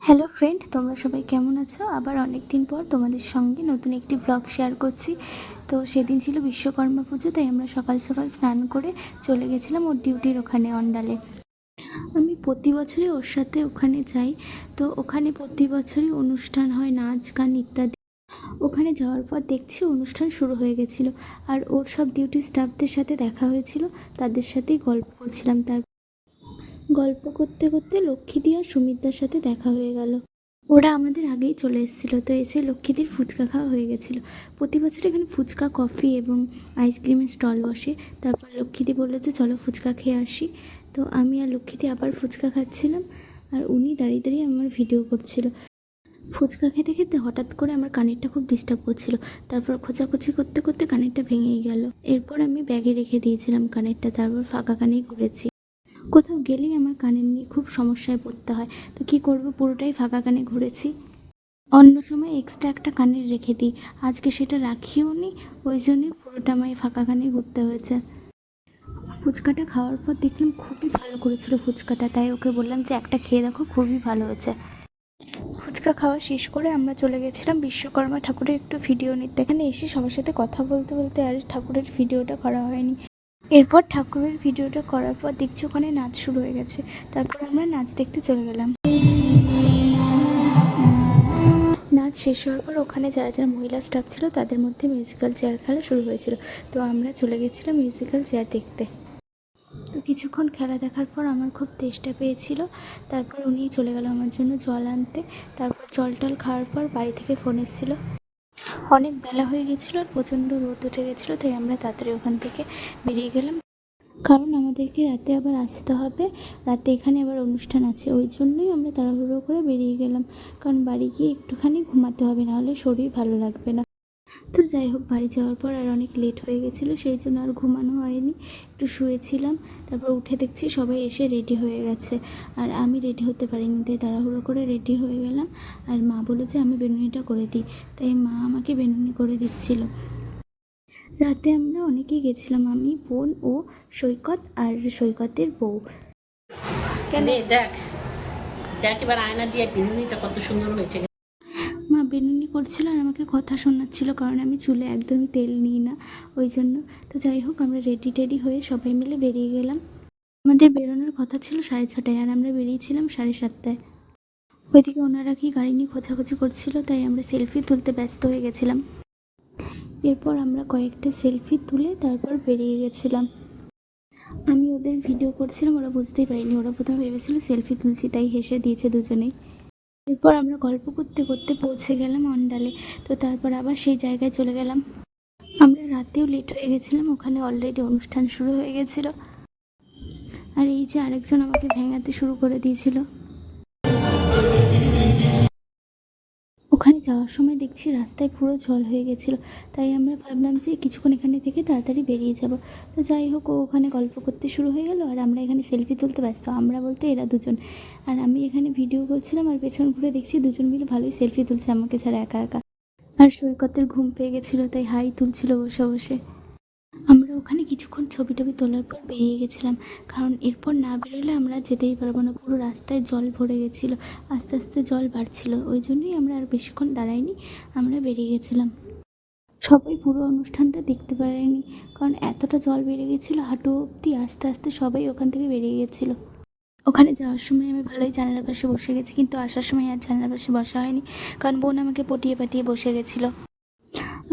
Hello friend, তোমরা সবাই কেমন আছো? আবার অনেক দিন পর তোমাদের সঙ্গে নতুন একটি ব্লগ শেয়ার করছি। তো সেদিন ছিল বিশ্বকর্মা পুজো, তাই আমরা সকাল সকাল স্নান করে চলে গেছিলাম ওর ডিউটির ওখানে অন্ডালে। আমি প্রতি বছরই ওর সাথে ওখানে যাই। তো ওখানে প্রতি বছরই অনুষ্ঠান হয়, নাচ গান ইত্যাদি। ওখানে যাওয়ার পর দেখছি অনুষ্ঠান শুরু হয়ে গেছিলো, আর ওর সব ডিউটি স্টাফদের সাথে দেখা হয়েছিল, তাদের সাথেই গল্প করছিলাম। তার গল্প করতে করতে লক্ষ্মীদি আর সুমিতদার সাথে দেখা হয়ে গেল। ওরা আমাদের আগেই চলে এসেছিলো, তো এসে লক্ষ্মীদির ফুচকা খাওয়া হয়ে গেছিলো। প্রতি বছর এখানে ফুচকা, কফি এবং আইসক্রিমের স্টল বসে। তারপর লক্ষ্মীদি বললো যে চলো ফুচকা খেয়ে আসি। তো আমি আর লক্ষ্মীদি আবার ফুচকা খাচ্ছিলাম, আর উনি দাঁড়িয়ে দাঁড়িয়ে আমার ভিডিও করছিল। ফুচকা খেতে খেতে হঠাৎ করে আমার কানেরটা খুব ডিস্টার্ব করছিল। তারপর খোঁচাখুচি করতে করতে কানেরটা ভেঙেই গেল। এরপর আমি ব্যাগে রেখে দিয়েছিলাম কানেরটা, তারপর ফাঁকা কানেই ঘুরেছি। কোথাও গেলেই আমার কানের নিয়ে খুব সমস্যায় পড়তে হয়, তো কী করবো, পুরোটাই ফাঁকা কানে ঘুরেছি। অন্য সময় এক্সট্রা একটা কানের রেখে দিই, আজকে সেটা রাখিও নি, ওই জন্যই পুরোটা আমায় ফাঁকা কানে ঘুরতে হয়েছে। ফুচকাটা খাওয়ার পর দেখলাম খুবই ভালো করেছিল ফুচকাটা, তাই ওকে বললাম যে একটা খেয়ে দেখো, খুবই ভালো হয়েছে। ফুচকা খাওয়া শেষ করে আমরা চলে গেছিলাম বিশ্বকর্মা ঠাকুরের একটু ভিডিও নিতে। এখানে এসে সবার সাথে কথা বলতে বলতে আর ঠাকুরের ভিডিওটা করা হয়নি। এরপর ঠাকুরের ভিডিওটা করার পর দেখছি ওখানে নাচ শুরু হয়ে গেছে। তারপর আমরা নাচ দেখতে চলে গেলাম। নাচ শেষ হওয়ার পর ওখানে যারা যারা মহিলা স্টাফ ছিল তাদের মধ্যে মিউজিক্যাল চেয়ার খেলা শুরু হয়েছিল। তো আমরা চলে গেছিলাম মিউজিক্যাল চেয়ার দেখতে। তো কিছুক্ষণ খেলা দেখার পর আমার খুব তেষ্টা পেয়েছিল। তারপর উনি চলে গেল আমার জন্য জল আনতে। তারপর জল টল খাওয়ার পর বাড়ি থেকে ফোন এসেছিল। অনেক বেলা হয়ে গেছিলো আর প্রচণ্ড রোদ উঠে গেছিলো, তাই আমরা তাড়াতাড়ি ওখান থেকে বেরিয়ে গেলাম, কারণ আমাদেরকে রাতে আবার আসতে হবে। রাতে এখানে আবার অনুষ্ঠান আছে, ওই জন্যই আমরা তাড়াহুড়ো করে বেরিয়ে গেলাম, কারণ বাড়ি গিয়ে একটুখানি ঘুমাতে হবে, নাহলে শরীর ভালো লাগবে না। তো যাই হোক, বাড়ি যাওয়ার পর আর অনেক লেট হয়ে গেছিলো, সেই জন্য আর ঘুমানো হয়নি, একটু শুয়েছিলাম। তারপর উঠে দেখছি সবাই এসে রেডি হয়ে গেছে, আর আমি রেডি হতে পারিনি, তাই তাড়াহুড়ো করে রেডি হয়ে গেলাম। আর মা বলল যে আমি বেনুনিটা করে দিই, তাই মা আমাকে বেনুনি করে দিচ্ছিল। রাতে আমরা অনেকেই গেছিলাম, আমি, বোন ও সৈকত আর সৈকতের বউ। কেন দেখ দেখ এবার আয়না দিয়ে বিনুনিটা কত সুন্দর হয়েছে। মা বেনুনি করছিল আর আমাকে কথা শোনাচ্ছিল, কারণ আমি চুলে একদমই তেল নিই না, ওই জন্য। তো যাই হোক, আমরা রেডি টেডি হয়ে সবাই মিলে বেরিয়ে গেলাম। আমাদের বেরোনোর কথা ছিল 6:30টায়, আর আমরা বেরিয়েছিলাম 7:30টায়। ওইদিকে ওনারা কি গাড়ি নিয়ে খোঁজাখুঁজি করছিল, তাই আমরা সেলফি তুলতে ব্যস্ত হয়ে গেছিলাম। এরপর আমরা কয়েকটা সেলফি তুলে তারপর বেরিয়ে গেছিলাম। আমি ওদের ভিডিও করছিলাম, ওরা বুঝতেই পারিনি, ওরা প্রথমে ভেবেছিল সেলফি তুলছি, তাই হেসে দিয়েছে দুজনেই। এরপর আমরা গল্প করতে করতে পৌঁছে গেলাম অন্ডালে। তো তারপর আবার সেই জায়গায় চলে গেলাম। আমরা রাতেও লেট হয়ে গেছিলাম, ওখানে অলরেডি অনুষ্ঠান শুরু হয়ে গেছিলো। আর এই যে আরেকজন আমাকে ভেঙাতে শুরু করে দিয়েছিল। ওখানে যাওয়ার সময় দেখছি রাস্তায় পুরো জল হয়ে গেছিলো, তাই আমরা ভাবলাম যে কিছুক্ষণ এখানে থেকে তাড়াতাড়ি বেরিয়ে যাব। তো যাই হোক, ও ওখানে গল্প করতে শুরু হয়ে গেল, আর আমরা এখানে সেলফি তুলতে ব্যস্ত, আমরা বলতে এরা দুজন। আর আমি এখানে ভিডিও করছিলাম, আর পেছন ঘুরে দেখছি দুজন মিলে ভালোই সেলফি তুলছে আমাকে ছাড়া একা একা। আর সৈকতের ঘুম পেয়ে গেছিলো, তাই হাই তুলছিল বসে বসে। আমরা ওখানে কিছুক্ষণ ছবি টবি তোলার পর বেরিয়ে গেছিলাম, কারণ এরপর না বেরোলে আমরা যেতেই পারবো না, পুরো রাস্তায় জল ভরে গেছিলো, আস্তে আস্তে জল বাড়ছিল, ওই জন্যই আমরা আর বেশিক্ষণ দাঁড়াইনি, আমরা বেরিয়ে গেছিলাম। সবাই পুরো অনুষ্ঠানটা দেখতে পারেনি, কারণ এতটা জল বেড়ে গেছিলো, হাঁটু অবধি, আস্তে আস্তে সবাই ওখান থেকে বেরিয়ে গেছিলো। ওখানে যাওয়ার সময় আমি ভালোই জানলার পাশে বসে গেছি, কিন্তু আসার সময় আর জানলার পাশে বসা হয়নি, কারণ বোন আমাকে পটিয়ে পাটিয়ে বসে গেছিলো।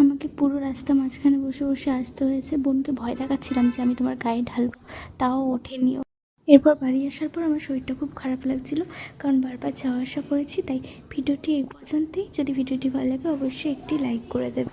আমাকে পুরো রাস্তা মাঝখানে বসে বসে আসতে হয়েছে। বোনকে ভয় দেখাচ্ছিলাম যে আমি তোমার গায়ে ঢালবো, তাও ওঠেনি। এরপর বাড়ি আসার পর আমার শরীরটা খুব খারাপ লাগছিল, কারণ বারবার যাওয়া আসা করেছি। তাই ভিডিওটি এই পর্যন্তই। যদি ভিডিওটি ভালো লাগে অবশ্যই একটি লাইক করে দেবে।